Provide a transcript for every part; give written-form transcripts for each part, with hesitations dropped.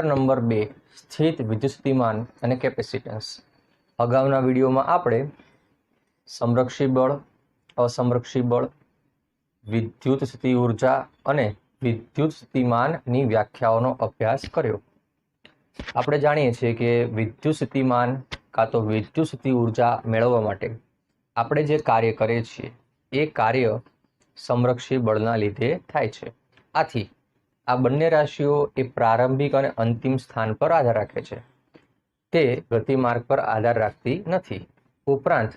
Number 2 સ્થિત વિદ્યુતસ્થિતિમાન અને capacitance. અગાઉના વિડીયોમાં આપણે સંરક્ષી બળ, અસંરક્ષી બળ, વિદ્યુત સ્થિતિ ઉર્જા અને વિદ્યુત સ્થિતિમાનની વ્યાખ્યાઓનો અભ્યાસ કર્યો. આપણે જાણીએ છીએ કે વિદ્યુત સ્થિતિમાન કાં તો વિદ્યુત સ્થિતિ ઉર્જા મેળવવા માટે આપણે જે કાર્ય કરીએ છીએ એ કાર્ય સંરક્ષી બળના લીધે થાય છે. આથી આ બંને રાશિઓ એ પ્રારંભિક અને અંતિમ સ્થાન પર આધાર રાખે છે. તે ગતિમાર્ગ પર આધાર રાખતી નથી. ઉપરાંત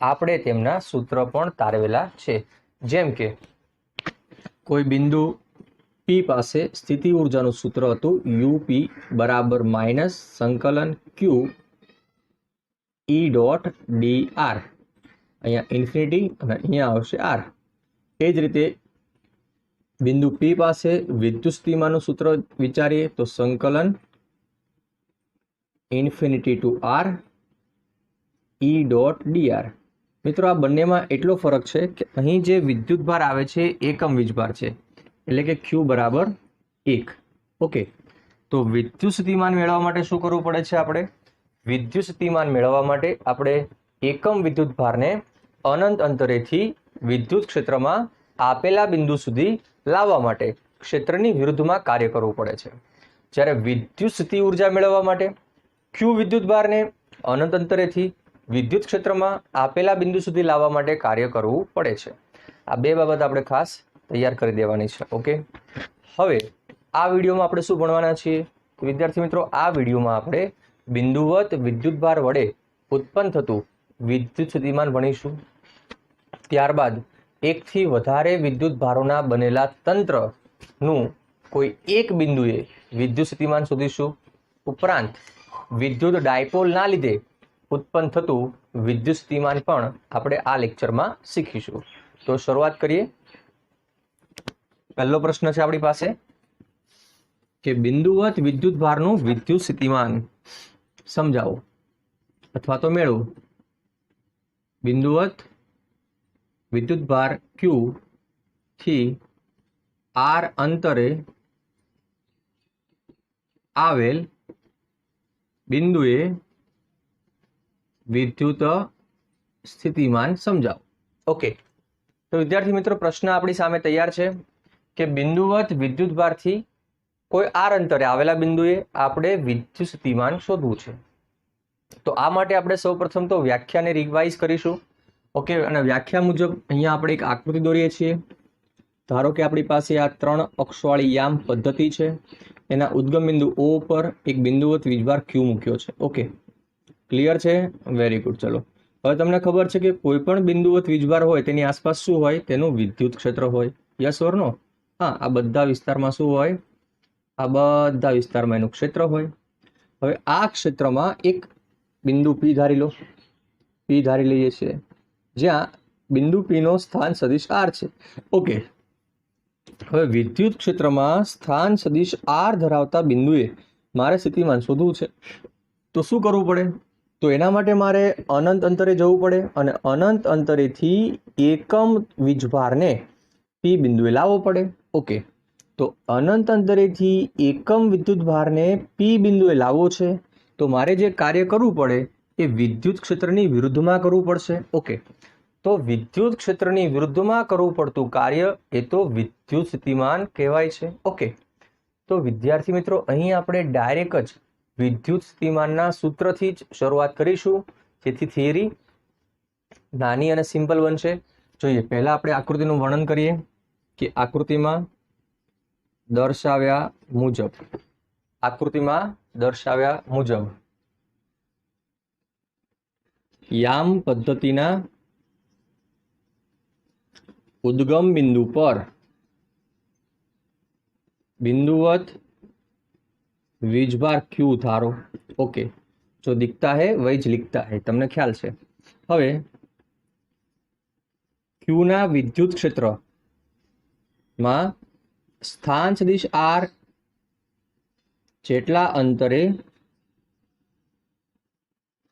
આપણે તેમના સૂત્ર પણ તારવેલા છે. જેમ કે કોઈ બિંદુ P પાસે સ્થિતિ ઉર્જાનું સૂત્ર હતું UP બરાબર માઇનસ સંકલન Q E ડોટ dr. અહીંયા ઇન્ફિનિટી અને અહીંયા આવશે R. એ જ રીતે બિંદુ P પાસે વિદ્યુત સ્થિતિમાનનું સૂત્ર વિચારીએ તો સંકલન infinity to R E dot dr. મિત્રો આ બંનેમાં એટલો ફરક છે કે અહીં જે વિદ્યુતભાર આવે છે એકમ વીજભાર છે, એટલે કે Q બરાબર 1. ઓકે, તો વિદ્યુત સ્થિતિમાન મેળવવા માટે શું કરવું પડે છે? આપણે વિદ્યુત સ્થિતિમાન મેળવવા માટે આપણે એકમ વિદ્યુતભારને અનંત અંતરેથી વિદ્યુત ક્ષેત્રમાં આપેલા બિંદુ સુધી લાવવા માટે ક્ષેત્રની વિરુદ્ધમાં કાર્ય કરવું પડે છે. જ્યારે વિદ્યુત સ્થિતિ ઉર્જા મેળવવા માટે Q વિદ્યુતભારને અનંત અંતરેથી વિદ્યુત ક્ષેત્રમાં આપેલા બિંદુ સુધી લાવવા માટે કાર્ય કરવું પડે છે. આ બે બાબત આપણે ખાસ તૈયાર કરી દેવાની છે. ઓકે, હવે આ વિડીયોમાં આપણે શું ભણવાના છીએ? વિદ્યાર્થી મિત્રો, આ વિડીયોમાં આપણે બિંદુવત વિદ્યુતભાર વડે ઉત્પન્ન થતું વિદ્યુત સ્થિતિમાન ભણીશું. ત્યારબાદ એકથી વધારે વિદ્યુત ભારોના બનેલા તંત્રનું કોઈ એક બિંદુએ વિદ્યુત સ્થિતિમાન શોધીશું. ઉપરાંત વિદ્યુત ડાયપોલના લીધે ઉત્પન્ન થતું વિદ્યુત સ્થિતિમાન પણ આપણે આ લેક્ચરમાં શીખીશું. તો શરૂઆત કરીએ. પહેલો પ્રશ્ન છે આપણી પાસે કે બિંદુવત વિદ્યુતભારનું વિદ્યુત સ્થિતિમાન સમજાવો અથવા તો મેળવો. બિંદુવત વિદ્યુતભાર Q થી R અંતરે આવેલ બિંદુએ વિદ્યુત સ્થિતિમાન સમજાવો. ઓકે, તો વિદ્યાર્થી મિત્રો, પ્રશ્ન આપણી સામે તૈયાર છે કે બિંદુવત વિદ્યુતભારથી કોઈ R અંતરે આવેલા બિંદુએ આપણે વિદ્યુત સ્થિતિમાન શોધવું છે. તો આ માટે આપણે સૌપ્રથમ તો વ્યાખ્યાને રિવાઇઝ કરીશું. ઓકે, અને વ્યાખ્યા મુજબ અહીંયા આપણે એક આકૃતિ દોરીએ છીએ. ધારો કે આપણી પાસે આ 3 અક્ષવાળી યામ પદ્ધતિ છે. એના ઉદ્ગમ બિંદુ O પર એક બિંદુવત વીજભાર Q મૂક્યો છે. ઓકે, ક્લિયર છે? Very good. ચલો, હવે તમને ખબર છે કે કોઈ પણ બિંદુવત વીજભાર હોય તેની આસપાસ શું હોય? તેનું વિદ્યુત ક્ષેત્ર હોય. યસ ઓર નો? હા, આ બધા વિસ્તારમાં શું હોય? આ બધા વિસ્તારમાં એનું ક્ષેત્ર હોય. હવે આ ક્ષેત્રમાં એક બિંદુ P ધારી લો. P ધારી લઈએ છીએ, જ્યાં બિંદુ P નો સ્થાન સદિશ R છે. ઓકે, હવે વિદ્યુત ક્ષેત્રમાં સ્થાન સદિશ R ધરાવતા બિંદુએ મારે સ્થિતિમાન શોધવું છે. તો શું કરવું પડે? તો એના માટે મારે અનંત અંતરે જવું પડે અને અનંત અંતરેથી એકમ વીજભારને P બિંદુએ લાવવો પડે. ઓકે, તો અનંત અંતરેથી એકમ વિદ્યુતભારને P બિંદુએ લાવવો છે તો મારે જે કાર્ય કરવું પડે એ વિદ્યુત ક્ષેત્રની વિરુદ્ધમાં કરવું પડશે. ઓકે, તો વિદ્યુત ક્ષેત્રની વિરુદ્ધમાં કરવું પડતું કાર્ય એ તો વિદ્યુત સ્થિતિમાન કહેવાય છે. ઓકે, તો વિદ્યાર્થી મિત્રો, અહીં આપણે ડાયરેક્ટ જ વિદ્યુત સ્થિતિમાનના સૂત્રથી જ શરૂઆત કરીશું, જેથી થિયરી નાની અને સિમ્પલ બનશે. જોઈએ, પહેલા આપણે આકૃતિનું વર્ણન કરીએ કે આકૃતિમાં દર્શાવ્યા મુજબ યામ પદ્ધતિના उद्गम बिंदु पर बिंदुवत वीजभार Q धारो. ओके, जो दिखता है वही ज लिखता है, तमने ख्याल छे. हवे Q ना विद्युत क्षेत्र में स्थान सदिश R जेटला अंतरे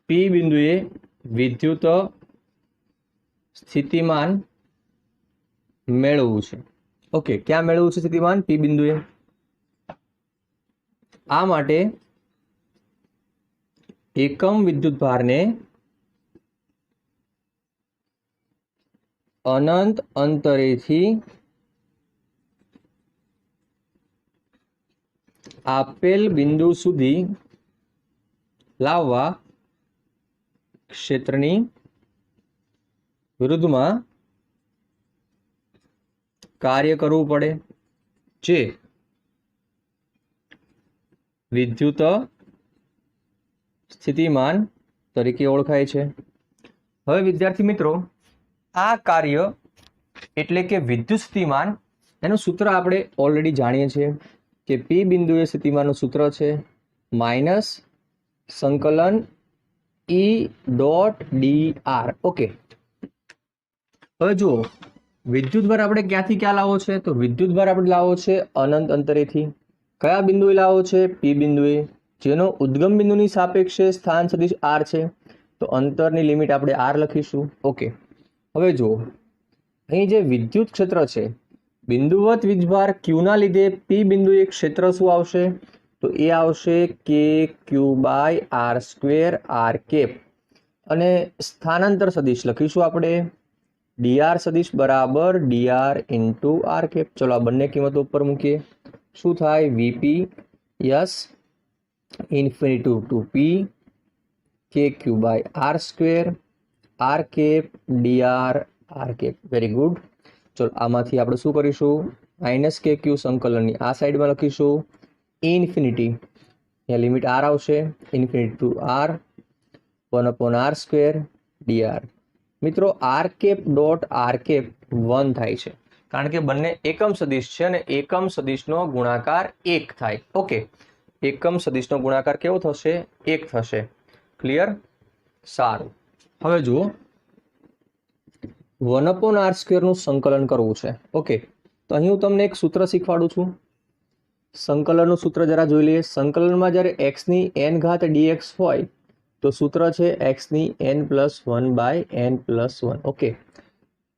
P बिंदुए विद्युत સ્થિતિમાન મેળવવું છે. ઓકે, ક્યાં મેળવવું છે સ્થિતિમાન? P બિંદુએ. આ માટે એકમ વિદ્યુતભારને અનંત અંતરેથી આપેલ બિંદુ સુધી લાવવા ક્ષેત્રની વિરુદ્ધમાં કાર્ય કરવું પડે, જે વિદ્યુત સ્થિતિમાન તરીકે ઓળખાય છે. હવે વિદ્યાર્થી મિત્રો, આ કાર્ય એટલે કે વિદ્યુત સ્થિતિમાન એનું સૂત્ર આપણે ઓલરેડી જાણીએ છીએ કે પી બિંદુએ સ્થિતિમાનનું સૂત્ર છે માઇનસ સંકલન ઈ ડોટ ડી આર. ઓકે, હવે જુઓ વિદ્યુતભાર આપણે ક્યાંથી ક્યાં લાવવો છે? તો વિદ્યુતભાર આપણે લાવવો છે અનંત અંતરેથી. કયા બિંદુએ લાવવો છે? પી બિંદુએ, જેનો ઉદ્ગમ બિંદુની સાપેક્ષે સ્થાન સદિશ આર છે. તો અંતરની લિમિટ આપણે આર લખીશું. ઓકે, હવે જુઓ અહીં જે વિદ્યુત ક્ષેત્ર છે, બિંદુવત વીજભાર ક્યુના લીધે પી બિંદુએ ક્ષેત્ર શું આવશે? તો એ આવશે કે Q by R square R cap. અને સ્થાનાંતર સદિશ લખીશું આપણે ડીઆર સદિશ બરાબર ડીઆર ઇન્ટુ આર કેપ. ચલો આ બંને કિંમતો ઉપર મૂકીએ. શું થાય? VP is infinity to P K Q by R square R cap DR R cap. Very good. ચલો આમાંથી આપણે શું કરીશું? માઇનસ કે ક્યુ સંકલનની આ સાઈડમાં લખીશું ઇન્ફિનિટી, અહીંયા લિમિટ આર આવશે, infinity to R 1/r square DR. મિત્રો R cap dot R cap 1 થાય છે, કારણ કે બંને એકમ સદિશ છે અને એકમ સદિશનો ગુણાકાર 1 થાય. ઓકે, એકમ સદિશનો ગુણાકાર કેવો થશે? 1 થશે. ક્લિયર? સારું. હવે જુઓ 1/r સ્ક્વેરનું સંકલન કરવું છે. ઓકે, તો અહીં હું તમને એક સૂત્ર શીખવાડું છું. સંકલનનું સૂત્ર જરા જોઈ લઈએ. સંકલનમાં જ્યારે એક્સની n ઘાત dx હોય તો સૂત્ર છે એક્સની n+1/n+1. ઓકે,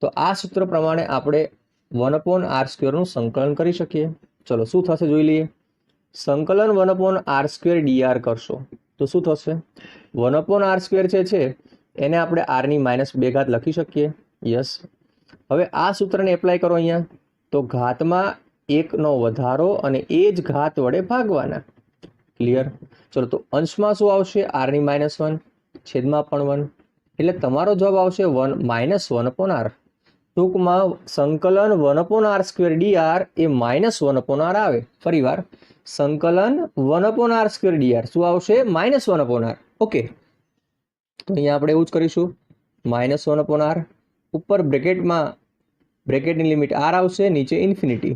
તો આ સૂત્ર પ્રમાણે આપણે 1/r સ્ક્વેરનું સંકલન કરી શકીએ. ચલો શું થશે જોઈ લઈએ. સંકલન 1/r સ્ક્વેર dr કરશો તો શું થશે? 1/r સ્ક્વેર છે એને આપણે r ની -2 ઘાત લખી શકીએ. યસ. હવે આ સૂત્રને એપ્લાય કરો અહીંયા, તો ઘાતમાં 1નો વધારો અને એ જ ઘાત વડે ભાગવાના. ક્લિયર? ચલો તો અંશમાં શું આવશે? r ની -1, છેદમાં પણ 1, એટલે તમારો જવાબ આવશે -1/r. ટૂંકમાં સંકલન 1/r સ્ક્વેર dr એ -1/r આવે. ફરીવાર સંકલન 1/r સ્ક્વેર dr શું આવશે? -1/r. ઓકે, તો અહીંયા આપણે એવું જ કરીશું -1/r. ઉપર બ્રેકેટની લિમિટ r આવશે, નીચે ઇન્ફિનિટી.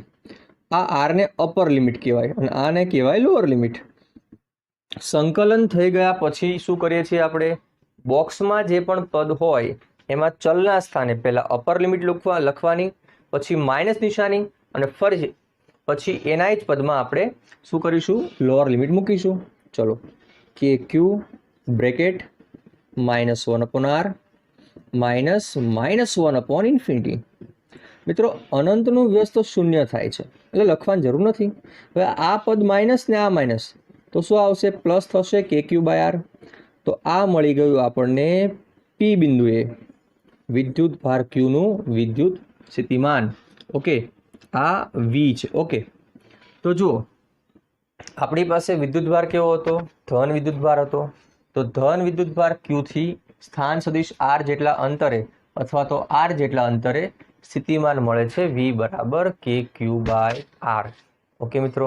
આ r ને અપર લિમિટ કહેવાય અને આને કહેવાય લોઅર લિમિટ. સંકલન થઈ ગયા પછી શું કરીએ છીએ આપણે? બોક્સમાં જે પણ પદ હોય એમાં ચલના સ્થાને પહેલા અપર લિમિટ લખવાની, પછી માઇનસ નિશાની અને ફરી પછી એના જ પદમાં આપણે શું કરીશું? લોઅર લિમિટ મૂકીશું. ચલો કે ક્યુ બ્રેકેટ -1/r -1/∞. મિત્રો અનંતનું વ્યસ્ત શૂન્ય થાય છે એટલે લખવાની જરૂર નથી. હવે આ પદ માઇનસ ને આ માઇનસ તો શું આવશે? પ્લસ થશે કે ક્યુ બાય આર. તો આ મળી ગયું આપણને પી બિંદુએ વિદ્યુત ભાર ક્યુનું વિદ્યુત સ્થિતિમાન. ઓકે, આ વી છે. ઓકે, તો જુઓ આપણી પાસે વિદ્યુતભાર કેવો હતો? ધન વિદ્યુતભાર હતો. તો ધન વિદ્યુતભાર ક્યુથી સ્થાન સદિશ આર જેટલા અંતરે અથવા તો આર જેટલા અંતરે સ્થિતિમાન મળે છે વી બરાબર K Q by R. Okay મિત્રો,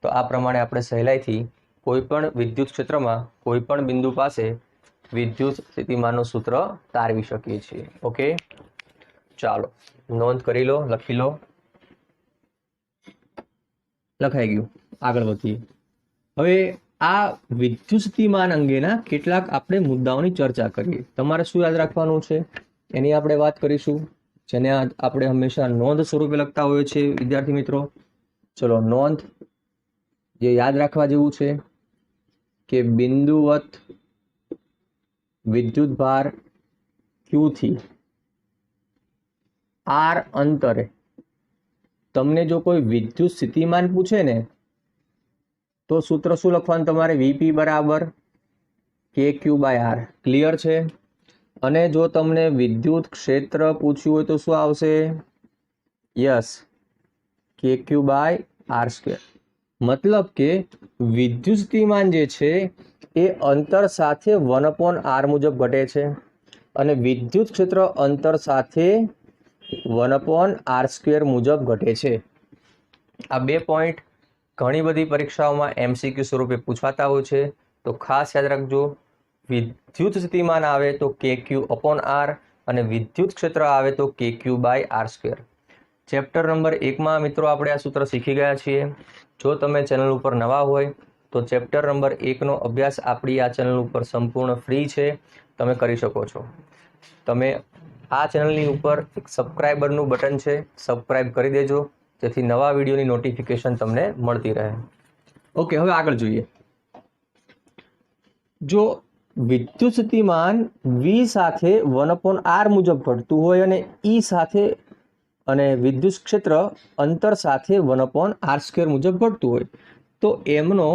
તો આ પ્રમાણે આપણે સહેલાઈથી કોઈ પણ વિદ્યુત ક્ષેત્રમાં કોઈ પણ બિંદુ પાસે વિદ્યુત સ્થિતિમાનનું સૂત્ર તારવી શકીએ છીએ. ઓકે, ચાલો નોંધ કરી લો, લખી લો. લખાઈ ગયું. આગળ વધીએ. હવે આ વિદ્યુત સ્થિતિમાન અંગેના કેટલાક આપણે મુદ્દાઓની ચર્ચા કરીએ. તમારે શું યાદ રાખવાનું છે એની આપણે વાત કરીશું, જેને આપણે હંમેશા નોંધ સ્વરૂપે લખતા હોઈએ છીએ વિદ્યાર્થી મિત્રો. ચલો નોંધ જે યાદ રાખવા જેવું છે કે બિંદુવત વિદ્યુતભાર ક્યુ થી આર અંતરે તમને જો કોઈ વિદ્યુત સ્થિતિમાન પૂછે ને તો સૂત્ર શું લખવાનું તમારે? વીપી બરાબર K Q by R. Clear છે? અને જો તમને વિદ્યુત ક્ષેત્ર પૂછ્યું હોય તો શું આવશે? યસ, કે ક્યુ બાય આર સ્ક્વેર. મતલબ કે વિદ્યુત સ્થિતિમાન જે છે એ અંતર સાથે 1/r મુજબ ઘટે છે અને વિદ્યુત ક્ષેત્ર અંતર સાથે 1/r² મુજબ ઘટે છે. આ 2 પોઈન્ટ ઘણી બધી પરીક્ષાઓમાં MCQ સ્વરૂપે પૂછાતા હોય છે, તો ખાસ યાદ રાખજો. વિદ્યુત સ્થિતિમાન આવે તો KQ/R અને વિદ્યુત ક્ષેત્ર આવે તો KQ/r². ચેપ્ટર નંબર 1માં મિત્રો આપણે આ સૂત્ર શીખી ગયા છીએ. જો તમે ચેનલ ઉપર નવા હોય તો ચેપ્ટર નંબર 1નો અભ્યાસ આપણી આ ચેનલ ઉપર સંપૂર્ણ ફ્રી છે, તમે કરી શકો છો. તમે આ ચેનલની ઉપર એક સબસ્ક્રાઈબરનું બટન છે, સબસ્ક્રાઈબ કરી દેજો જેથી નવા વિડીયોની નોટિફિકેશન તમને મળતી રહે. ઓકે, હવે આગળ જોઈએ. જો વિદ્યુત સ્થિતિમાન V સાથે 1/r મુજબ ઘટતું હોય અને E સાથે અને વિદ્યુત ક્ષેત્ર અંતર સાથે 1/r² મુજબ ઘટતું હોય તો એમનો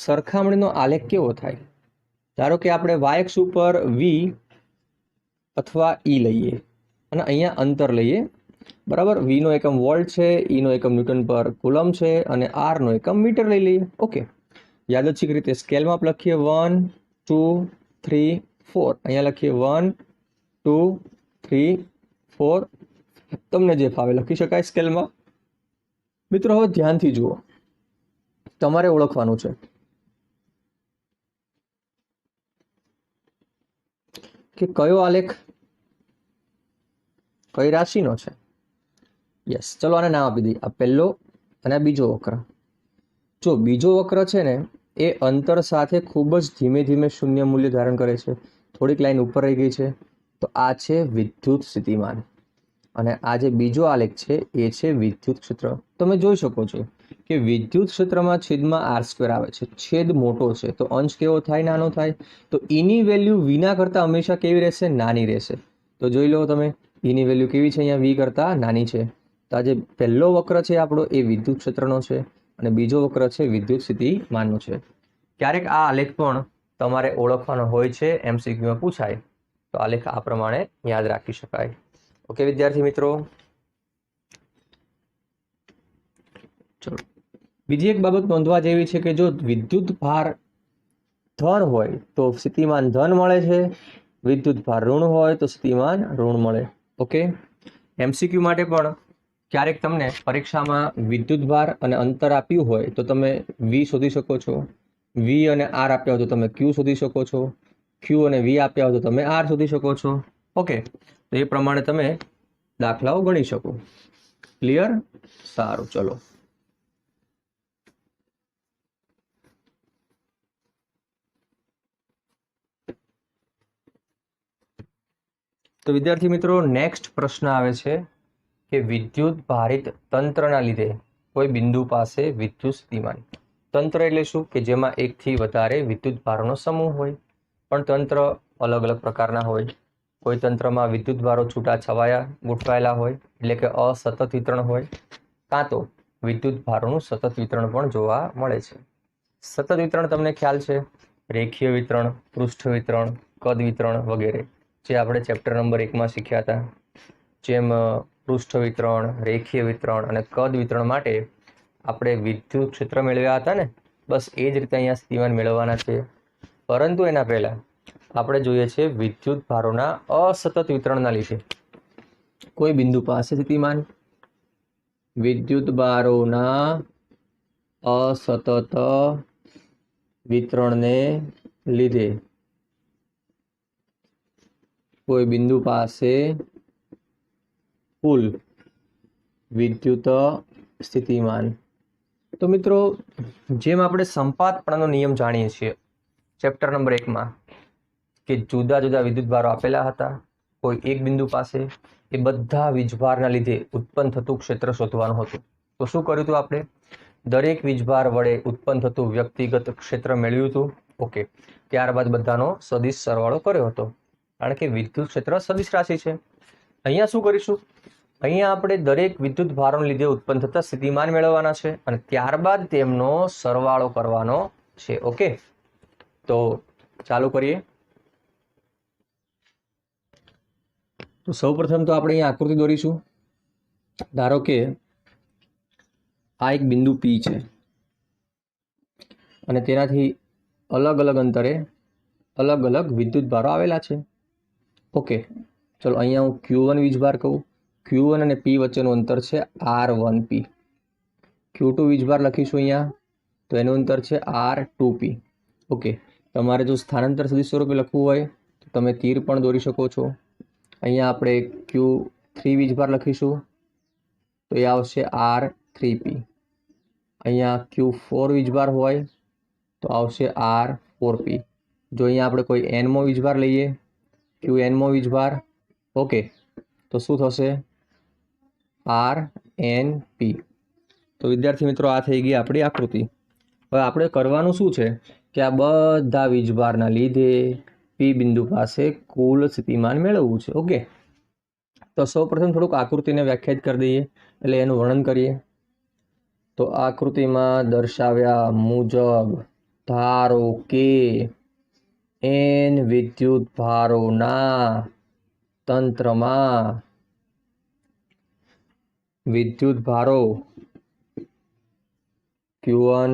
સરખામણીનો આલેખ કેવો થાય? ધારો કે આપણે y અક્ષ ઉપર V અથવા E લઈએ અને અહીંયા અંતર લઈએ, બરાબર. V નો એકમ વોલ્ટ છે, E નો એકમ ન્યૂટન પર કુલમ છે અને R નો એકમ મીટર લઈ લઈએ. ઓકે, યાદચ્છિક રીતે સ્કેલમાં લખીએ 1 2 3 4. અહીંયા લખીએ 1 2 3 4. તમને જે ફાવે લખી શકાય સ્કેલમાં. મિત્રો હવે ધ્યાનથી જુઓ, તમારે ઓળખવાનું છે કે કયો આલેખ કઈ રાશિનો છે. યસ, ચલો આને નામ આપી દઈએ. આ પહેલો અને આ બીજો વક્ર. જો બીજો વક્ર છે ને એ અંતર સાથે ખૂબ જ ધીમે ધીમે શૂન્ય મૂલ્ય ધારણ કરે છે. થોડીક લાઈન ઉપર રહી ગઈ છે, તો આ છે વિદ્યુત સ્થિતિમાન અને આ જે બીજો આલેખ છે એ છે વિદ્યુત ક્ષેત્ર. તમે જોઈ શકો છો કે વિદ્યુત ક્ષેત્રમાં છેદમાં r² આવે છે. છેદ મોટો છે તો અંશ કેવો થાય? નાનો થાય. તો ઈની વેલ્યુ વીના કરતાં હંમેશા કેવી રહેશે? નાની રહેશે. તો જોઈ લો તમે, ઈની વેલ્યુ કેવી છે? અહીંયા વી કરતાં નાની છે. તો આ જે પહેલો વક્ર છે આપણો એ વિદ્યુત ક્ષેત્રનો છે અને બીજો વક્ર છે વિદ્યુત સ્થિતિમાનનો છે. ક્યારેક આ આલેખ પણ તમારે ઓળખવાનો હોય છે, MCQમાં પૂછાય તો આલેખ આ પ્રમાણે યાદ રાખી શકાય. ઓકે વિદ્યાર્થી મિત્રો, ચલો બીજી એક બાબત નોંધવા જેવી છે કે જો વિદ્યુત ભાર ધન હોય તો સ્થિતિમાન ધન મળે છે, વિદ્યુત ભાર ઋણ હોય તો સ્થિતિમાન ઋણ મળે. ઓકે, MCQ માટે પણ ક્યારેક તમને પરીક્ષામાં વિદ્યુત ભાર અને અંતર આપ્યું હોય તો તમે V શોધી શકો છો, V અને R આપ્યા હોય તો તમે Q શોધી શકો છો, Q અને V આપ્યા હોય તો તમે R શોધી શકો છો. ઓકે, તો એ પ્રમાણે તમે દાખલાઓ ગણી શકો. ક્લિયર? સારું, ચલો તો વિદ્યાર્થી મિત્રો નેક્સ્ટ પ્રશ્ન આવે છે કે વિદ્યુત ભારિત તંત્રના લીધે કોઈ બિંદુ પાસે વિદ્યુત સ્થિતિમાન. તંત્ર એટલે શું? કે જેમાં એકથી વધારે વિદ્યુત ભારોનો સમૂહ હોય, પણ તંત્ર અલગ અલગ પ્રકારના હોય. કોઈ તંત્રમાં વિદ્યુત ભારો છૂટા છવાયા ગોઠવાયેલા હોય એટલે કે અસતત વિતરણ હોય, કાં તો વિદ્યુત ભારોનું સતત વિતરણ પણ જોવા મળે છે. સતત વિતરણ તમને ખ્યાલ છે, રેખીય વિતરણ, પૃષ્ઠ વિતરણ, કદ વિતરણ વગેરે, જે આપણે ચેપ્ટર નંબર 1માં શીખ્યા હતા. જેમ પૃષ્ઠ વિતરણ, રેખીય વિતરણ અને કદ વિતરણ માટે આપણે વિદ્યુત ક્ષેત્ર મેળવ્યા હતા ને, બસ એ જ રીતે અહીંયા સ્થિતિમાન મેળવવાના છે. પરંતુ એના પહેલા આપણે જોઈએ છે વિદ્યુત ભારોના અસતત વિતરણના લીધે કોઈ બિંદુ પાસે સ્થિતિમાન વિદ્યુત ભારોના અસતત વિતરણને લીધે કોઈ બિંદુ પાસે કુલ વિદ્યુત સ્થિતિમાન. તો મિત્રો જેમ આપણે સંપાતપણાનો નિયમ જાણીએ છીએ ચેપ્ટર નંબર 1માં કે જુદા જુદા વિદ્યુત ભારો આપેલા હતા કોઈ એક બિંદુ પાસે, એ બધા વીજભારના લીધે ઉત્પન્ન થતું ક્ષેત્ર શોધવાનું હતું. તો શું કર્યું હતું આપણે? દરેક વીજભાર વડે ઉત્પન્ન થતું વ્યક્તિગત ક્ષેત્ર મેળવ્યું હતું. ઓકે, ત્યારબાદ બધાનો સદિશ સરવાળો કર્યો હતો, કારણ કે વિદ્યુત ક્ષેત્ર સદિશ રાશિ છે. અહીંયા શું કરીશું? અહીંયા આપણે દરેક વિદ્યુત ભારોને લીધે ઉત્પન્ન થતા સ્થિતિમાન મેળવવાના છે અને ત્યારબાદ તેમનો સરવાળો કરવાનો છે. ઓકે, તો ચાલુ કરીએ. તો સૌપ્રથમ તો આપણે અહીંયા આકૃતિ દોરીશું. ધારો કે આ એક બિંદુ P છે અને તેનાથી અલગ અલગ અંતરે અલગ અલગ વિદ્યુત ભારો આવેલા છે. ઓકે, ચલો અહીંયા હું Q1 વીજભાર કહું. Q1 અને P વચ્ચેનું અંતર છે R1P. Q2 વીજભાર લખીશું અહીંયા, તો એનું અંતર છે R2P. ઓકે, તમારે જો સ્થાનાંતર સદિશ સ્વરૂપે લખવું હોય તો તમે તીર પણ દોરી શકો છો. અહીંયા આપણે Q3 વીજભાર લખીશું, તો એ આવશે R3P. અહીંયા Q4 વીજભાર હોય તો આવશે R4P. જો અહીંયા આપણે કોઈ N-મો વીજભાર લઈએ, Qn-મો વીજભાર, ઓકે, તો શું થશે? RNP. તો વિદ્યાર્થી મિત્રો, આ થઈ ગઈ આપણી આકૃતિ. હવે આપણે કરવાનું શું છે કે આ બધા વીજભારના લીધે P બિંદુ પાસે કુલ સ્થિતિમાન મેળવવું છે. ઓકે, તો સૌપ્રથમ થોડુંક આકૃતિને વ્યાખ્યાયિત કરી દઈએ, એટલે એનું વર્ણન કરીએ. તો આકૃતિમાં દર્શાવ્યા મુજબ ધારો કે N વિદ્યુત ભારોના તંત્રમાં વિદ્યુત ભારો Q1,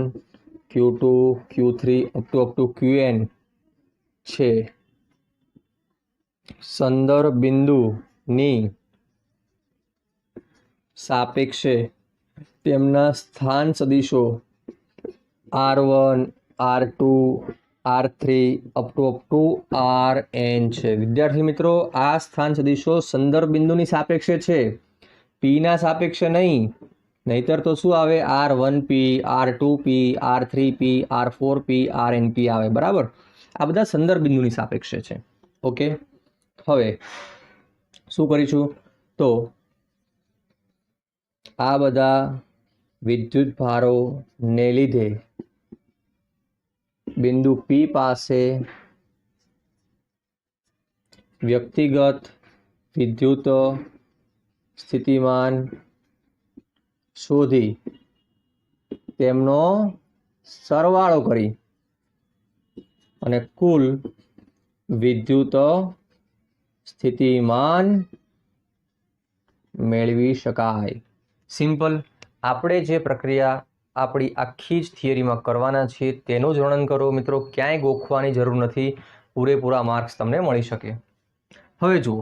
Q2, Q3 up to Qn છે. સંદર્ભ બિંદુની સાપેક્ષે તેમના સ્થાન સદિશો R1, R2, R3 up to Rn છે. વિદ્યાર્થી મિત્રો, આ સ્થાન સદિશો સંદર્ભ બિંદુની સાપેક્ષે છે, P ના સાપેક્ષે નહીં. નહીતર તો શું આવે? R1P, R2P, R3P, R4P, RnP આવે. બરાબર, આ બધા સંદર્ભ બિંદુની સાપેક્ષે છે. ઓકે, હવે શું કરીશું? તો આ બધા વિદ્યુત ભારોને લીધે બિંદુ P પાસે વ્યક્તિગત વિદ્યુત સ્થિતિમાન શોધી તેમનો સરવાળો કરી અને કુલ વિદ્યુત સ્થિતિમાન મેળવી શકાય. સિમ્પલ. આપણે જે પ્રક્રિયા આપણી આખી જ થિયરીમાં કરવાના છે તેનું જ વર્ણન કરો મિત્રો. ક્યાંય ગોખવાની જરૂર નથી, પૂરેપૂરા માર્ક્સ તમને મળી શકે. હવે જુઓ,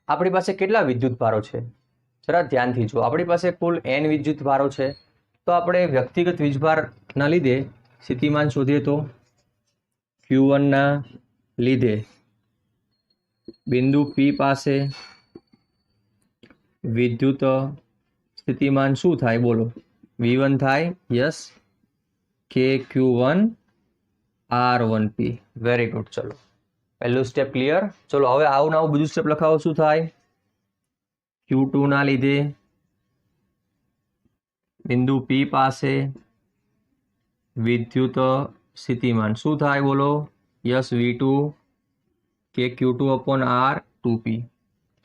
આપણી પાસે કેટલા વિદ્યુત ભારો છે? જરા ધ્યાનથી જુઓ. આપણી પાસે કુલ N વિદ્યુત ભારો છે. તો આપણે વ્યક્તિગત વીજભારના લીધે સ્થિતિમાન શોધીએ તો Q1 ના લીધે બિંદુ P પાસે વિદ્યુત સ્થિતિમાન શું થાય? બોલો. V1 થાય. Yes, KQ1 R1P. Very good. ચલો, પહેલું સ્ટેપ ક્લિયર. ચલો, હવે આવું ને આવું બીજું સ્ટેપ લખાવો. શું થાય? Q2 ના લીધે બિંદુ P પાસે વિદ્યુત સ્થિતિમાન શું થાય? બોલો. Yes, V2 KQ2 upon R2P.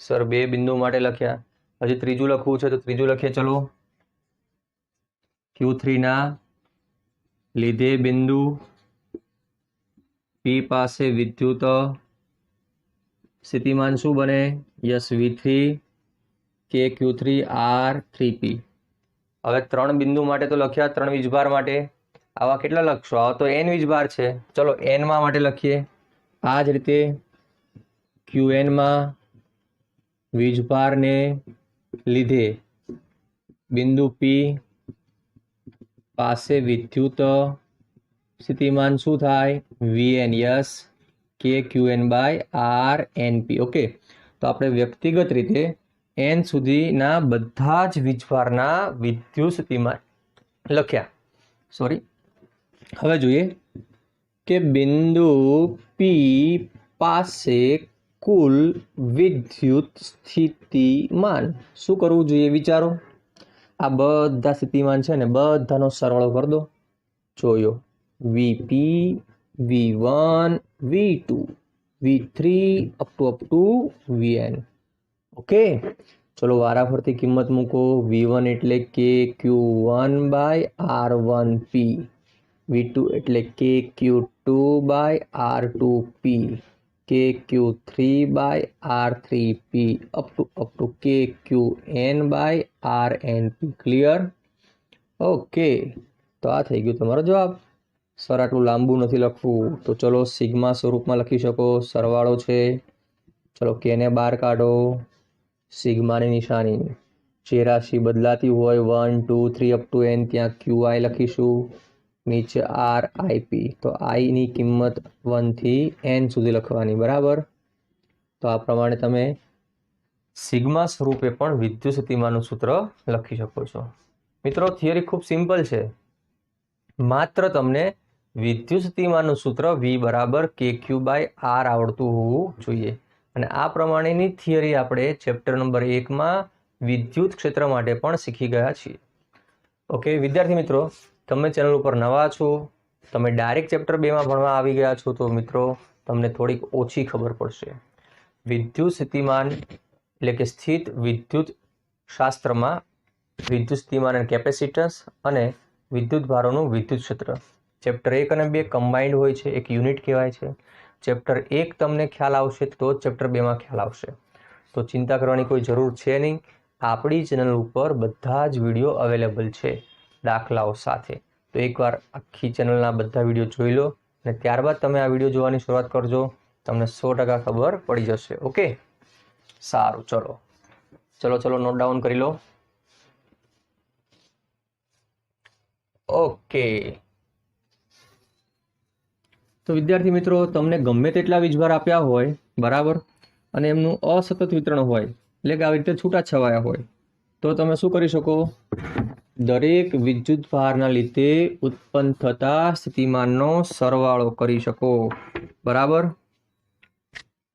Sir, બે બિંદુ માટે લખ્યા, હજી ત્રીજું લખવું છે તો ત્રીજું લખીએ. ચલો, Q3 ના લીધે બિંદુ P પાસે વિદ્યુત સ્થિતિમાન શું બને? Yes, V3 KQ3 R3P. હવે ત્રણ બિંદુ માટે તો લખ્યા, ત્રણ વીજભાર માટે. આવા કેટલા લખશો? આવા તો N વીજભાર છે. ચલો, N માં માટે લખીએ. આ જ રીતે Qn માં વીજભારને લીધે બિંદુ P પાસે વિદ્યુત સ્થિતિમાન શું થાય? Vn. Yes, KQn by RNP. Okay, તો આપણે વ્યક્તિગત રીતે N સુધીના બધા જ વીજભારના વિદ્યુત સ્થિતિમાન લખ્યા. સોરી. હવે જોઈએ કે બિંદુ P પાસે કુલ વિદ્યુત સ્થિતિમાન શું કરવું જોઈએ? વિચારો. આ બધા સ્થિતિમાન છે ને, બધાનો સરવાળો કરી દો. જોયો, Vp, V1, V2, V3 up to Vn. Okay, ચલો વારાફરતી કિંમત મૂકો. V1 એટલે KQ1/R1P, V2 એટલે KQ2/R2P, KQ3/R3P up to KQN/RNP. Clear? Okay, તો આ થઈ ગયું તમારો જવાબ. સર આટલું લાંબુ નથી લખવું, તો ચલો સિગ્મા સ્વરૂપમાં લખી શકો. સરવાળો છે, ચલો કેને બહાર કાઢો. સિગ્માની નિશાની જે રાશિ બદલાતી હોય 1 2 3 અપ ટુ n ત્યાં QI લખીશું, નીચે RIP. તો I ની કિંમત 1 થી n સુધી લખવાની, બરાબર. તો આ પ્રમાણે તમે સિગ્મા સ્વરૂપે પણ વિદ્યુત સ્થિતિમાનનું સૂત્ર લખી શકો છો. મિત્રો થિયરી ખૂબ સિમ્પલ છે, માત્ર તમને વિદ્યુત સ્થિતિમાનનું સૂત્ર V બરાબર KQ/R આવડતું હોવું જોઈએ. અને આ પ્રમાણેની થિયરી આપણે ચેપ્ટર નંબર 1માં વિદ્યુત ક્ષેત્ર માટે પણ શીખી ગયા છીએ. ઓકે વિદ્યાર્થી મિત્રો, તમે ચેનલ ઉપર નવા છો, તમે ડાયરેક્ટ ચેપ્ટર 2માં ભણવા આવી ગયા છો, તો મિત્રો તમને થોડીક ઓછી ખબર પડશે. વિદ્યુત સ્થિતિમાન એટલે કે સ્થિત વિદ્યુત શાસ્ત્રમાં વિદ્યુત સ્થિતિમાન અને કેપેસિટન્સ અને વિદ્યુત ભારોનું વિદ્યુત ક્ષેત્ર ચેપ્ટર 1 અને 2 કમ્બાઇન્ડ હોય છે, એક યુનિટ કહેવાય છે. ચેપ્ટર 1 તમને ખ્યાલ આવશે તો જ ચેપ્ટર 2માં ખ્યાલ આવશે. તો ચિંતા કરવાની કોઈ જરૂર છે નહીં. આપણી ચેનલ ઉપર બધા જ વિડીયો અવેલેબલ છે દાખલાઓ સાથે. તો એકવાર આખી ચેનલના બધા વિડીયો જોઈ લો અને ત્યારબાદ તમે આ વિડીયો જોવાની શરૂઆત કરજો, તમને 100% ખબર પડી જશે. ઓકે સારું, ચલો નોટ ડાઉન કરી લો. ઓકે, તો વિદ્યાર્થી મિત્રો, તમને ગમે તેટલા વીજભાર આપ્યા હોય, બરાબર, અને એમનું અસતત વિતરણ હોય, એટલે કે આવી રીતે છૂટાછવાયા હોય, તો તમે શું કરી શકો? દરેક વિદ્યુત ભારના લીધે ઉત્પન્ન થતા સ્થિતિમાનનો સરવાળો કરી શકો, બરાબર.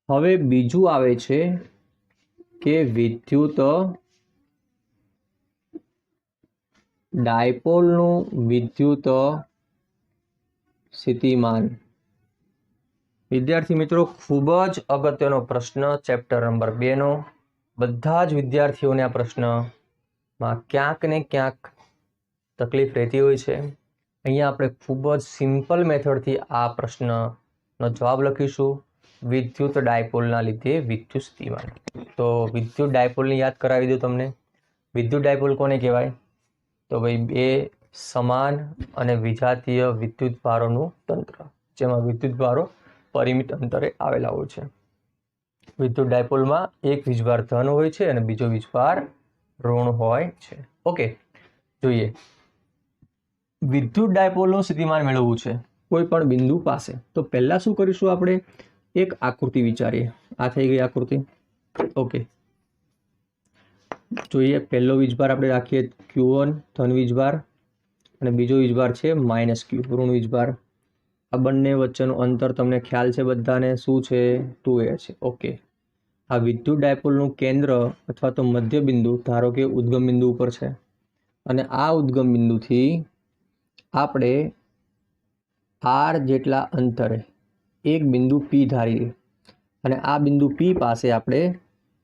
હવે બીજું આવે છે કે વિદ્યુત ડાયપોલનું વિદ્યુત સ્થિતિમાન. વિદ્યાર્થી મિત્રો, ખૂબ જ અગત્યનો પ્રશ્ન ચેપ્ટર નંબર 2નો. બધા જ વિદ્યાર્થીઓને આ પ્રશ્નમાં ક્યાંક ને ક્યાંક તકલીફ રહેતી હોય છે. અહીંયા આપણે ખૂબ જ સિમ્પલ મેથડથી આ પ્રશ્નનો જવાબ લખીશું. વિદ્યુત ડાયપોલના લીધે વિદ્યુત સ્થિતિમાન. તો વિદ્યુત ડાયપોલને યાદ કરાવી દઉં તમને. વિદ્યુત ડાયપોલ કોને કહેવાય? તો ભાઈ બે સમાન અને વિજાતીય વિદ્યુત ભારોનું તંત્ર, જેમાં વિદ્યુત ભારો પરિમિત અંતરે આવેલા હોય છે. વિદ્યુત ડાયપોલમાં એક વીજભાર ધન હોય છે અને બીજો વીજભાર ઋણ હોય છે. ઓકે, જોઈએ. વિદ્યુત ડાયપોલનું સ્થિતિમાન મેળવવું છે કોઈ પણ બિંદુ પાસે, તો પહેલા શું કરીશું? આપણે એક આકૃતિ વિચારીએ. આ થઈ ગઈ આકૃતિ. ઓકે, જોઈએ. પહેલો વીજભાર આપણે રાખીએ Q1 ધન વીજભાર અને બીજો વીજભાર છે -Q ઋણ વીજભાર. આ બંને વચ્ચેનું અંતર તમને ખ્યાલ છે બધાને, શું છે? 2a છે. ઓકે, આ વિદ્યુત ડાયપોલનું કેન્દ્ર અથવા તો મધ્ય બિંદુ ધારો કે ઉદ્ગમ બિંદુ ઉપર છે, અને આ ઉદ્ગમ બિંદુથી આપણે R જેટલા અંતરે એક બિંદુ P ધારીએ, અને આ બિંદુ P પાસે આપણે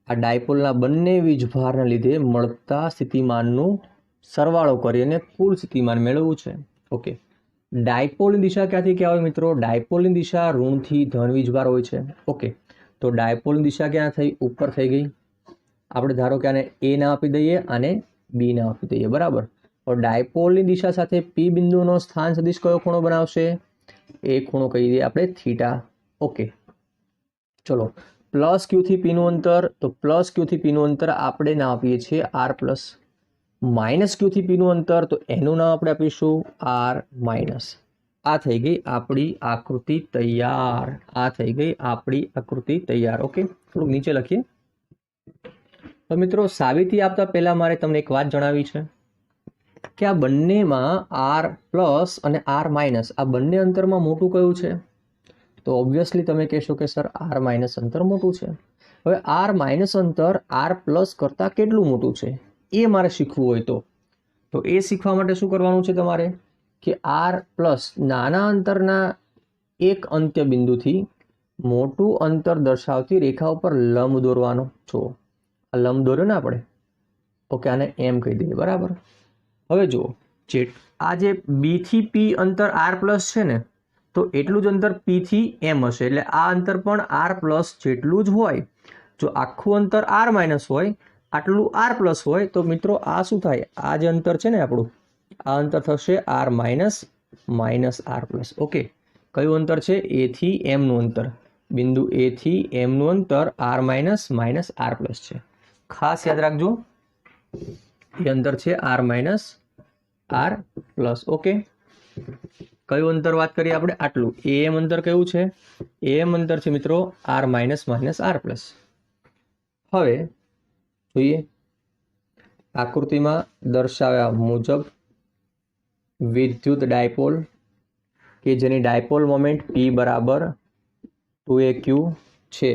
આ ડાયપોલના બંને વીજભારના લીધે મળતા સ્થિતિમાનનું સરવાળો કરીને કુલ સ્થિતિમાન મેળવવું છે. ઓકે, ડાયપોલની દિશા ક્યાંથી ક્યાં હોય મિત્રો? ડાયપોલની દિશા ઋણથી ધન વીજભાર હોય છે. ઓકે, તો ડાયપોલની દિશા ક્યાં થઈ? ઉપર થઈ ગઈ. આપણે ધારો કે આને A ના આપી દઈએ અને B ના આપી દઈએ, બરાબર. તો ડાયપોલની દિશા સાથે P બિંદુનો સ્થાન સદિશ કયો ખૂણો બનાવશે? એ ખૂણો કહી દઈએ આપણે થીટા. ઓકે, ચલો. પ્લસ Q થી P નું અંતર, તો પ્લસ Q થી P નું અંતર આપણે ના આપીએ છીએ R પ્લસ. માઇનસ Q થી P નું અંતર, તો એનું નામ આપણે આપીશું R માઇનસ. આ થઈ ગઈ આપણી આકૃતિ તૈયાર. ઓકે, થોડુંક નીચે લખીએ. તો મિત્રો, સાબિતી આપતા પહેલા મારે તમને એક વાત જણાવી છે કે આ બંનેમાં R પ્લસ અને R માઇનસ આ બંને અંતરમાં મોટું કયું છે? તો ઓબ્વિયસલી તમે કહેશો કે સર R માઇનસ અંતર મોટું છે. હવે R માઇનસ અંતર R પ્લસ કરતાં કેટલું મોટું છે એ મારે શીખવું હોય તો એ શીખવા માટે શું કરવાનું છે તમારે? કે R પ્લસ નાના અંતરના એક અંત્ય બિંદુથી મોટું અંતર દર્શાવતી રેખા ઉપર લંબ દોરવાનો છો. આ લંબ દોર્યો ને આપણે, ઓકે, આને એમ કહી દઈએ, બરાબર. હવે જુઓ, આ જે બી થી પી અંતર આર પ્લસ છે ને, તો એટલું જ અંતર પી થી એમ હશે, એટલે આ અંતર પણ આર પ્લસ જેટલું જ હોય. જો આખું અંતર આર માઇનસ હોય, આટલું આર પ્લસ હોય, તો મિત્રો આ શું થાય, આ જે અંતર છે ને આપણું, આ અંતર થશે R minus minus R plus. Okay, કયું અંતર છે, એ થી એમનું અંતર, બિંદુ એ થી એમનું અંતર R minus minus R plus છે. ખાસ યાદ રાખજો, એ અંતર છે R minus R plus. Okay, કયું અંતર વાત કરીએ આપણે, આટલું એમ અંતર કયું છે, એમ અંતર છે મિત્રો R minus minus R plus. હવે જોઈએ, આકૃતિમાં દર્શાવ્યા મુજબ વિદ્યુત ડાયપોલ કે જેની ડાયપોલ મોમેન્ટ P બરાબર 2aq છે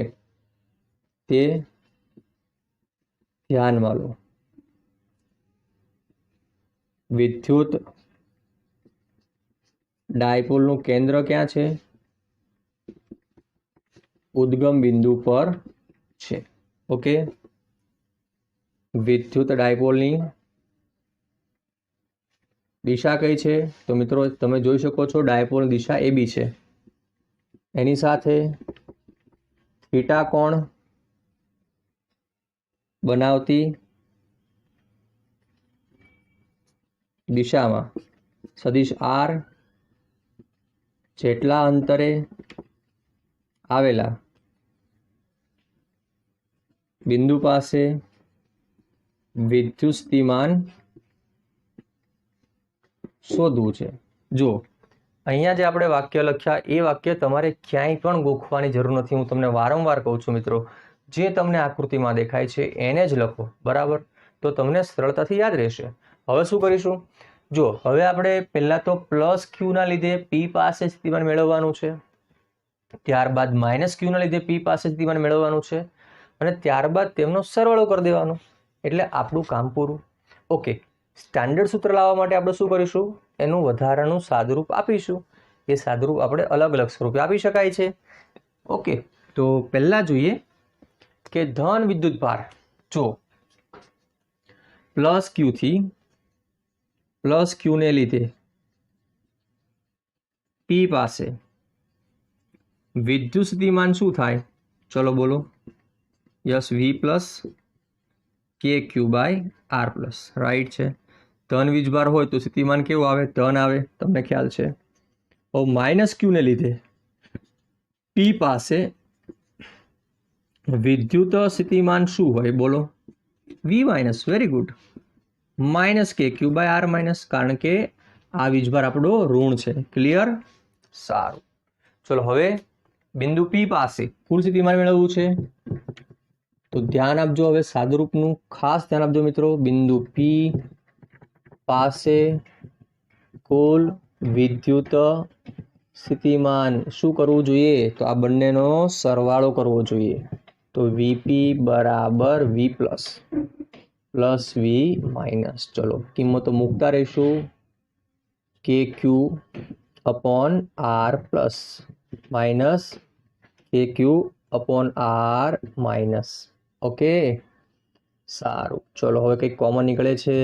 તે ધ્યાનમાં લો. વિદ્યુત ડાયપોલનું કેન્દ્ર ક્યાં છે, ઉદ્ગમ બિંદુ પર છે. ઓકે, વિદ્યુત ડાયપોલની દિશા કઈ છે, તો મિત્રો તમે જોઈ શકો છો ડાયપોલની દિશા AB છે, એની સાથે થીટા કોણ બનાવતી દિશામાં સદિશ R જેટલા અંતરે આવેલા બિંદુ પાસે વિદ્યુત સ્થિતિમાન શોધવું છે. જો અહીંયા જે આપણે વાક્ય લખ્યા, એ વાક્ય તમારે ક્યાંય પણ ગોખવાની જરૂર નથી. હું તમને વારંવાર કહું છું મિત્રો, જે તમને આકૃતિમાં દેખાય છે એને જ લખો, બરાબર, તો તમને સરળતાથી યાદ રહેશે. હવે શું કરીશું, જો હવે આપણે પહેલા તો પ્લસ ક્યુ ના લીધે પી પાસે સ્થિતિમાન મેળવવાનું છે, ત્યારબાદ માઇનસ ક્યુ ના લીધે પી પાસે સ્થિતિમાન મેળવવાનું છે, અને ત્યારબાદ તેમનો સરવાળો કરી દેવાનો, એટલે આપણું કામ પૂરું. ઓકે, સ્ટાન્ડર્ડ સૂત્ર લાવવા માટે આપણે શું કરીશું, એનું વધારાનું સાદુરૂપ આપીશું. એ સાદુરૂપ આપણે અલગ અલગ સ્વરૂપે આપી શકાય છે. ઓકે, તો પહેલા જોઈએ કે ધન વિદ્યુત ભાર, જો પ્લસ ક્યુ થી પ્લસ ક્યુ ને લીધે પી પાસે વિદ્યુત સ્થિતિમાન શું થાય, ચલો બોલો, યસ, વી પ્લસ કે Q by R plus, right છે. ધન વીજભાર હોય તો સ્થિતિમાન કેવું આવે, ધન આવે, તમને ખ્યાલ છે. હવે માઇનસ ક્યુ ને લીધે પી પાસે વિદ્યુત સ્થિતિમાન શું હોય, બોલો, વી માઇનસ, વેરી ગુડ, માઇનસ કે ક્યુ બાય આર માઇનસ, કારણ કે આ વીજભાર આપણો ઋણ છે. ક્લિયર, સારું. ચલો હવે બિંદુ પી પાસે કુલ સ્થિતિમાન મેળવવું છે, તો ધ્યાન આપજો, હવે સાદુરૂપનું ખાસ ધ્યાન આપજો મિત્રો. બિંદુ પી પાસે કુલ વિદ્યુત સ્થિતિમાન શું કરવું જોઈએ, તો આ બંનેનો સરવાળો કરવો જોઈએ. તો વીપી બરાબર વી પ્લસ પ્લસ વી માઇનસ, ચલો કિંમતો મૂકતા રહીશું, કે Q upon R plus minus કે Q upon R minus. Okay, સારું. ચલો હવે કંઈક કોમન નીકળે છે,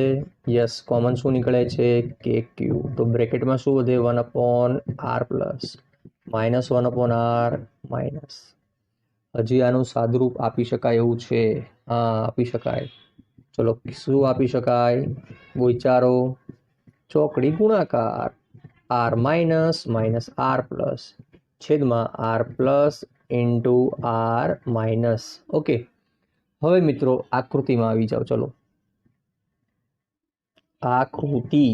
યસ, કોમન શું નીકળે છે, કે ક્યુ, તો બ્રેકેટમાં શું વધે, 1/r plus minus 1/r minus. હજી આનું સાદુરૂપ આપી શકાય એવું છે, હા આપી શકાય. ચલો શું આપી શકાય, વિચારો, ચોકડી ગુણાકાર R minus minus R plus છેદમાં R plus into R minus. Okay, હવે મિત્રો આકૃતિમાં આવી જાઓ. ચલો આકૃતિ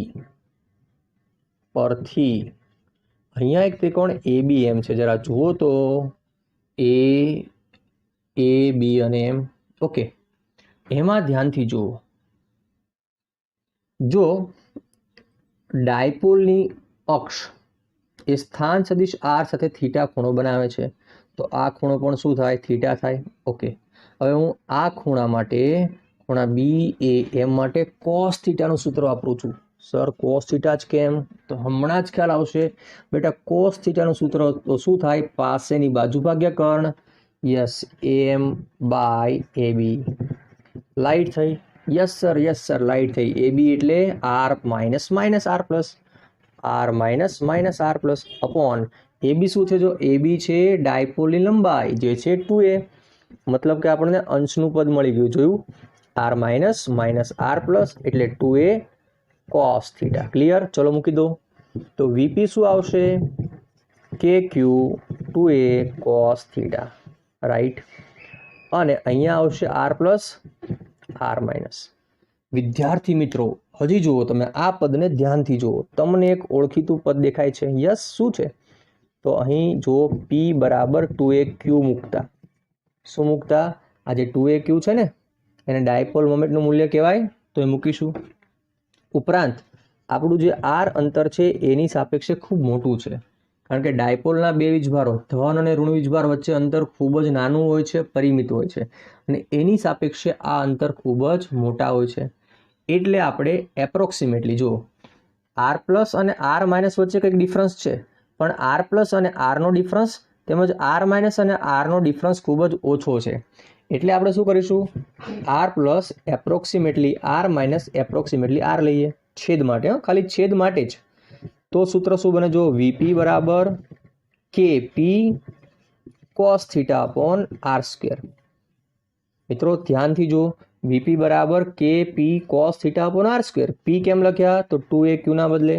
પરથી અહીંયા એક ત્રિકોણ ABM છે, જરા જુઓ તો AB અને M. ઓકે, એમાં ધ્યાનથી જુઓ, જો ડાયપોલની અક્ષ એ સ્થાન સદિશ R સાથે થીટા ખૂણો બનાવે છે, તો આ ખૂણો પણ શું થાય, થીટા થાય. ઓકે, હવે હું આ ખૂણા માટે, ખૂણા BAM માટે કોસ થીટાનું સૂત્ર વાપરું છું. સર કોસ થીટા જ કેમ, તો હમણાં જ ખ્યાલ આવશે બેટા. કોસ થીટાનું સૂત્ર તો શું થાય, પાસેની બાજુ ભાગ્યા કર્ણ, yes, AM by AB. Light થઈ? યસ સર લાઇટ થઈ. એ બી એટલે R minus minus R plus, R minus minus R plus upon A B શું છે? જો એ બી છે ડાયપોલની લંબાઈ જે છે 2a, મતલબ કે આપણને અંશનું પદ મળી ગયું. જોયું? R minus minus R plus એટલે 2a કોસ થીટા. ક્લિયર? ચલો મૂકી દો. તો વીપી શું આવશે? કે ક્યુ 2a કોસ થીટા. રાઈટ. અને અહીંયા આવશે આર પ્લસ આર માઇનસ. વિદ્યાર્થી મિત્રો હજી જુઓ, તમે આ પદને ધ્યાનથી જુઓ. તમને એક ઓળખીતું પદ દેખાય છે? યસ. શું છે? તો અહીં જુઓ, પી બરાબર 2a ક્યુ મૂકતા. શું મૂકતા? આ જે 2a ક્યુ છે ને એને ડાયપોલ મોમેન્ટનું મૂલ્ય કહેવાય, તો એ મૂકીશું. ઉપરાંત આપણું જે આર અંતર છે એની સાપેક્ષે ખૂબ મોટું છે, કારણ કે ડાયપોલના બે વીજભારો ધન અને ઋણ વીજભાર વચ્ચે અંતર ખૂબ જ નાનું હોય છે, પરિમિત હોય છે, અને એની સાપેક્ષે આ અંતર ખૂબ જ મોટા હોય છે. એટલે આપણે એપ્રોક્સિમેટલી જુઓ, આર પ્લસ અને આર માઇનસ વચ્ચે કંઈક ડિફરન્સ છે, પણ આર પ્લસ અને આરનો ડિફરન્સ તેમજ આર માઇનસ અને આરનો ડિફરન્સ ખૂબ જ ઓછો છે. એટલે આપણે શું કરીશું? R plus approximately R minus approximately R લઈએ છેદ માટે, ખાલી છેદ માટે જ. તો સૂત્ર શું બને? જો વીપી બરાબર K P cos theta upon R square. મિત્રો ધ્યાનથી જો, વીપી બરાબર K P cos theta upon R square. P કેમ લખ્યા? તો 2a ક્યુના બદલે,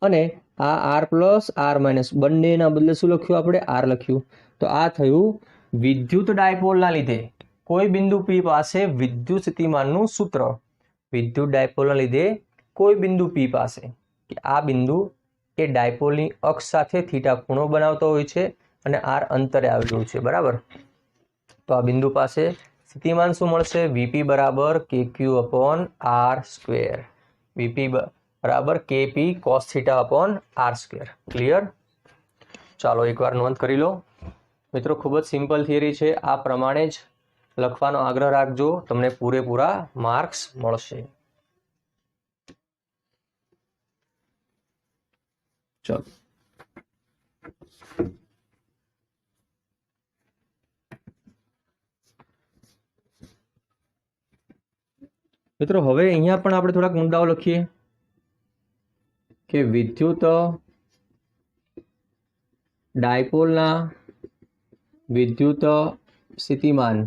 અને આ આર પ્લસ આર માઇનસ બંનેના બદલે શું લખ્યું આપણે? આર લખ્યું. તો આ થયું વિદ્યુત ડાયપોલના લીધે કોઈ બિંદુ પી પાસે વિદ્યુત સ્થિતિમાનનું સૂત્ર. વિદ્યુત ડાયપોલના લીધે કોઈ બિંદુ પી પાસે, કે આ બિંદુ એ ડાયપોલની અક્ષ સાથે થીટા ખૂણો બનાવતો હોય છે અને આર અંતરે આવેલું છે. બરાબર? તો આ બિંદુ પાસે સ્થિતિમાન શું મળશે? વીપી બરાબર K Q upon R square. VP બરાબર K P cos theta upon R square. Clear? ચાલો એકવાર નોંધ કરી લો. મિત્રો ખૂબ જ સિમ્પલ થિયરી છે. આ પ્રમાણે જ લખવાનો આગ્રહ રાખજો, તમને પૂરેપૂરા માર્ક્સ મળશે. ચલો મિત્રો, હવે અહીંયા પણ આપણે થોડાક મુદ્દાઓ લખીએ કે વિદ્યુત ડાયપોલના વિદ્યુત સ્થિતિમાન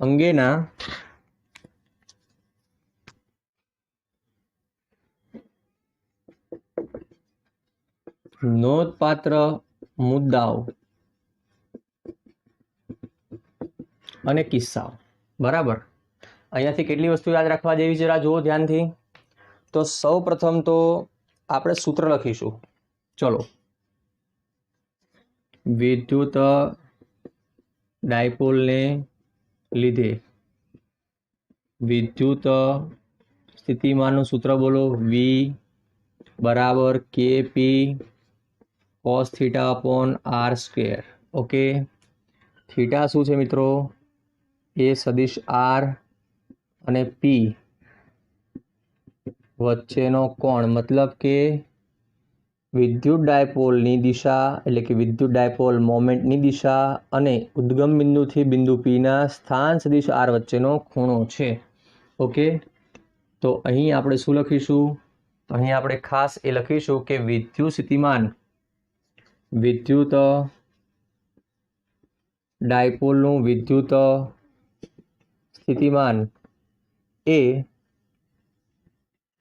અંગેના નોંધપાત્ર મુદ્દાઓ અને કિસ્સાઓ. બરાબર? અહીંયાથી કેટલી વસ્તુ યાદ રાખવા જેવી છે? જુઓ ધ્યાનથી. તો સૌ પ્રથમ તો આપણે સૂત્ર લખીશું. ચલો, વિદ્યુત ડાયપોલને લીધે વિદ્યુત સ્થિતિમાનનું સૂત્ર બોલો. વી બરાબર K P cos theta upon R square. Okay. Theta શું છે મિત્રો? એ સદિશ આર અને પી વચ્ચેનો કોણ, મતલબ કે વિદ્યુત ડાયપોલની દિશા, એટલે કે વિદ્યુત ડાયપોલ મોમેન્ટની દિશા અને ઉદ્ગમ બિંદુથી બિંદુ પીના સ્થાન સદિશ આર વચ્ચેનો ખૂણો છે. ઓકે. તો અહીં આપણે શું લખીશું? અહીં આપણે ખાસ એ લખીશું કે વિદ્યુત સ્થિતિમાન, વિદ્યુત ડાયપોલનું વિદ્યુત સ્થિતિમાન એ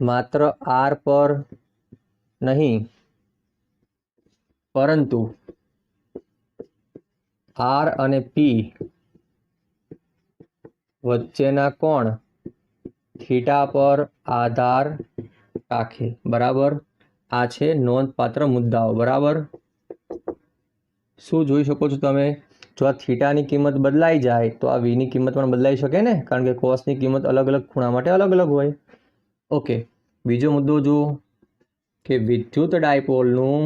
માત્ર આર પર નહીં, પરંતુ આર અને પી વચ્ચેના કોણ થીટા પર આધાર રાખે. બરાબર? આ છે નોંધપાત્ર મુદ્દાઓ. બરાબર? શું જોઈ શકો છો તમે? જો આ થીટાની કિંમત બદલાઈ જાય તો આ વીની કિંમત પણ બદલાઈ શકે ને, કારણ કે કોસની કિંમત અલગ અલગ ખૂણા માટે અલગ અલગ હોય. ઓકે. બીજો મુદ્દો જુઓ કે વિદ્યુત ડાયપોલનું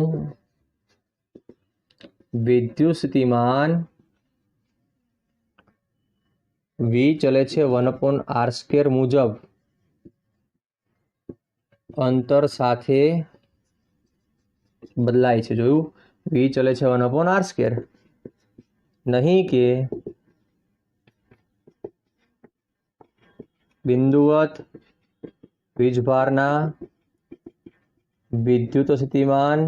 વિદ્યુત સ્થિતિમાન વી ચલે છે 1/r² મુજબ અંતર સાથે બદલાય છે. જોયું? વી ચલે છે 1/r², નહીં કે બિંદુવત વીજભારના વિદ્યુત સ્થિતિમાન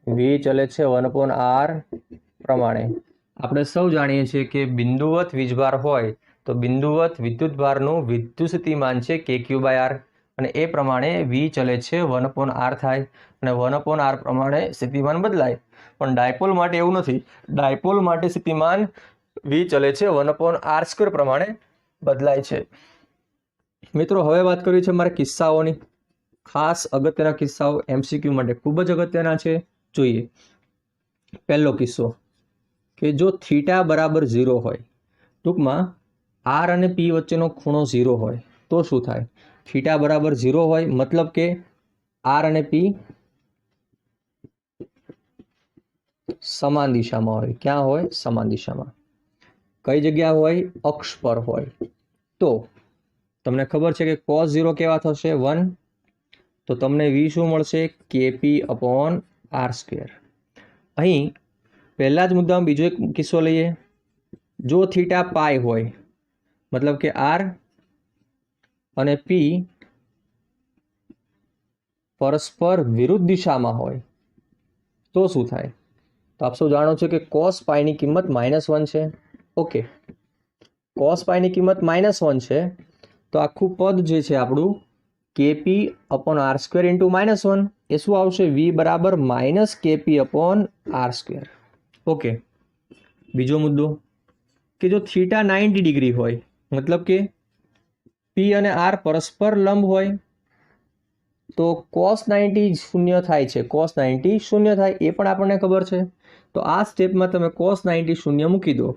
V ચલે છે 1/r પ્રમાણે. આપણે સૌ જાણીએ છીએ કે બિંદુવત વીજભાર હોય તો બિંદુવત વિદ્યુતભારનું વિદ્યુત સ્થિતિમાન છે kq/r અને એ પ્રમાણે V ચલે છે 1/r થાય અને 1/r પ્રમાણે સ્થિતિમાન બદલાય. પણ ડાયપોલ માટે એવું નથી. ડાયપોલ માટે સ્થિતિમાન V ચલે છે 1/r² પ્રમાણે બદલાય છે. મિત્રો હવે વાત કરવી છે મારે કિસ્સાઓની. ખાસ અગત્યના કિસ્સાઓ MCQ માટે ખૂબ જ અગત્યના છે. જોઈએ પહેલો કિસ્સો કે જો થીટા બરાબર 0 હોય, ટૂંકમાં R અને P વચ્ચેનો ખૂણો 0 હોય તો શું થાય? થીટા બરાબર 0 હોય મતલબ કે R અને P સમાન દિશામાં હોય. ક્યાં હોય? સમાન દિશામાં. કઈ જગ્યા હોય? અક્ષ પર હોય. તો તમને ખબર છે કે cos 0 કેવા થશે? 1. તો તમને V શું મળશે? kp/r². અહીં પહેલા જ મુદ્દામાં બીજો એક કિસ્સો લઈએ. જો થીટા પાઈ હોય મતલબ કે R અને P પરસ્પર વિરુદ્ધ દિશામાં હોય તો શું થાય? તો આપ સૌ જાણો છો કે cos પાઈ ની કિંમત -1 છે. ઓકે, cos પાઈ ની કિંમત -1 છે તો આખું પદ જે છે આપણું kp/r² × -1 એ શું આવશે? V બરાબર -kp/r². ઓકે, બીજો મુદ્દો કે જો થીટા 90 ડિગ્રી હોય મતલબ કે P અને R પરસ્પર લંબ હોય તો cos 90 શૂન્ય થાય છે. cos 90 શૂન્ય થાય એ પણ આપણને ખબર છે. તો આ સ્ટેપમાં તમે cos 90 શૂન્ય મૂકી દો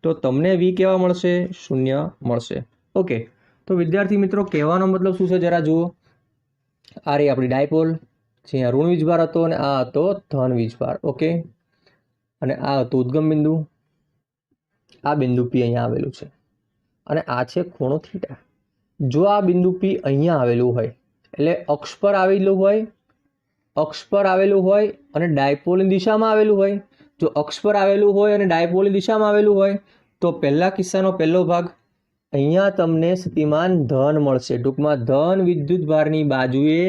તો તમને V કેવા મળશે? શૂન્ય મળશે. ઓકે, તો વિદ્યાર્થી મિત્રો કહેવાનો મતલબ શું છે જરા જુઓ. આ રહી આપણી ડાયપોલ, જ્યાં ઋણ વીજભાર હતો અને આ હતો ધન વીજભાર. ઓકે, અને આ હતું ઉદ્ગમ બિંદુ. આ બિંદુ P અહીંયા આવેલું છે અને આ છે ખૂણો થીટા. જો આ બિંદુ P અહીંયા આવેલું હોય એટલે અક્ષ પર આવેલું હોય, અક્ષ પર આવેલું હોય અને ડાયપોલની દિશામાં આવેલું હોય. જો અક્ષ પર આવેલું હોય અને ડાયપોલની દિશામાં આવેલું હોય તો પહેલા કિસ્સાનો પહેલો ભાગ અહીંયા તમને સ્થિતિમાન ધન મળશે. ટૂંકમાં ધન વિદ્યુતભારની બાજુએ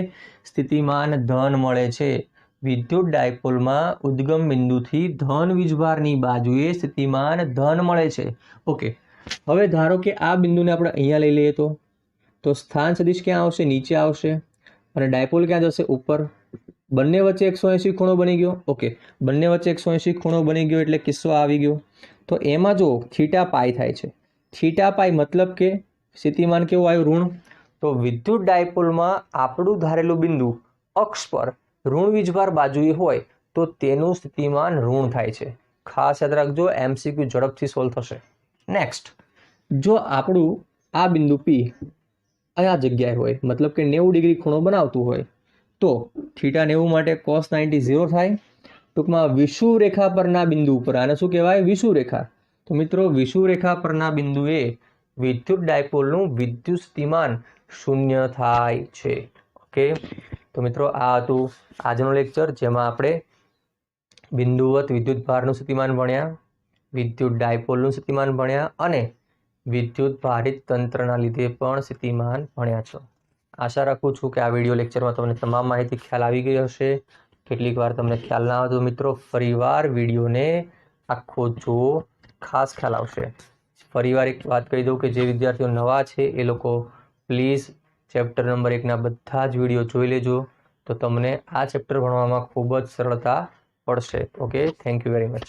સ્થિતિમાન ધન મળે છે. વિદ્યુત ડાયપોલમાં ઉદ્ગમ બિંદુથી ધન વીજભારની બાજુએ સ્થિતિમાન ધન મળે છે. ઓકે, હવે ધારો કે આ બિંદુને આપણે અહીંયા લઈ લઈએ તો સ્થાન સદિશ ક્યાં આવશે? નીચે આવશે અને ડાયપોલ ક્યાં જશે? ઉપર. બંને વચ્ચે 180 ખૂણો બની ગયો. ઓકે, બંને વચ્ચે 180 ખૂણો બની ગયો એટલે કિસ્સો આવી ગયો. તો એમાં જો થીટા પાઈ થાય છે. થીટા પાઈ મતલબ કે સ્થિતિમાન કેવું આવ્યું? ઋણ. તો વિદ્યુત ડાયપોલમાં આપણું ધારેલું બિંદુ અક્ષ પર ઋણ વીજભાર બાજુએ હોય તો તેનું સ્થિતિમાન ઋણ થાય છે. ખાસ યાદ રાખજો, MCQ ઝડપથી સોલ્વ થશે. નેક્સ્ટ, જો આપણું આ બિંદુ P આ જગ્યાએ હોય મતલબ કે 90 ડિગ્રી ખૂણો બનાવતું હોય તો થીટા 90 માટે cos 90 0 થાય. ટૂંકમાં વિષુવ રેખા પરના બિંદુ ઉપર આને શું કહેવાય? વિષુવ રેખા. તો મિત્રો વિષુવ રેખા પરના બિંદુએ વિદ્યુત ડાયપોલનું વિદ્યુત સ્થિતિમાન શૂન્ય થાય છે. ઓકે, તો મિત્રો આ હતું આજનો લેક્ચર જેમાં આપણે બિંદુવત વિદ્યુતભારનું સ્થિતિમાન ભણ્યા, વિદ્યુત ડાયપોલનું સ્થિતિમાન ભણ્યા અને વિદ્યુત ભારિત તંત્રના લીધે પણ સ્થિતિમાન ભણ્યા છો. આશા રાખું છું કે આ વિડીયો લેક્ચરમાં તમને તમામ માહિતી ખ્યાલ આવી ગઈ હશે. કેટલીક વાર તમને ખ્યાલ ના આવે તો મિત્રો ફરીવાર વિડીયોને આખો જુઓ, ખાસ ખ્યાલ આવશે. ફરીવાર એક વાત કહી દઉં કે જે વિદ્યાર્થીઓ નવા છે એ લોકો પ્લીઝ ચેપ્ટર નંબર 1ના બધા જ વિડીયો જોઈ લેજો તો તમને આ ચેપ્ટર ભણવામાં ખૂબ જ સરળતા પડશે. Okay, thank you very much.